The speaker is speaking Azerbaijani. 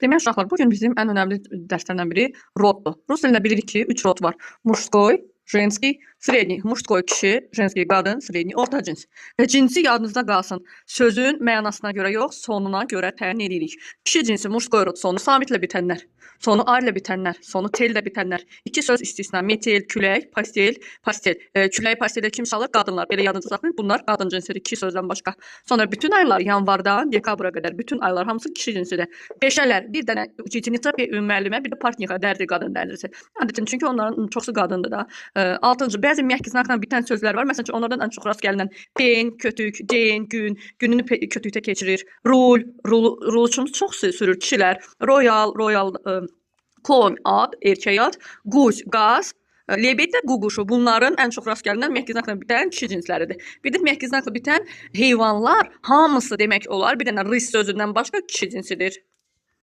Demək uşaqlar, bugün bizim ən önəmli dərslərdən biri roddur. Rus dilində bilirik ki, 3 rod var. Mужской, женский, средний. Mужской kişi, женский qadın, средний orta cins. Və cinsi yadınızda qalsın. Sözün mənasına görə yox, sonuna görə təyin edirik. Kişi cinsi mужской rod sonu samitlə bitənlər, sonu ar-ilə bitənlər, sonu tel-ilə bitənlər. İki söz istisna: metel, külək, pastel, pastel. Küləyi pastelə kim salır? Qadınlar. Belə yadınızda saxlayın. Bunlar qadın cinsidir, iki sözdən başqa. Sonra bütün aylar yanvardan dekabra qədər bütün aylar hamısı kişi cinsidir. Peşələr, bir dənə учительница, müəllimə, bir də partniyaya, dərzi qadın dərzisi. Adətən çünki onların çoxsu qadındır da. Altıncı, bəzi məhkə znakla bitən sözlər var. Məsələn, onlardan ən çox rast gəlinən pen, kötük, den, gün, gününü kötükdə keçirir. Rulçumuz çox sürür kişilər. Royal, kon, ad, erkək ad, quz, qaz, lebed də ququşu. Bunların ən çox rast gəlinən məhkə znakla bitən kişi cinsləridir. Bir də məhkə znakla bitən heyvanlar hamısı demək olar bir dənə rıs sözündən başqa kişi cinsidir.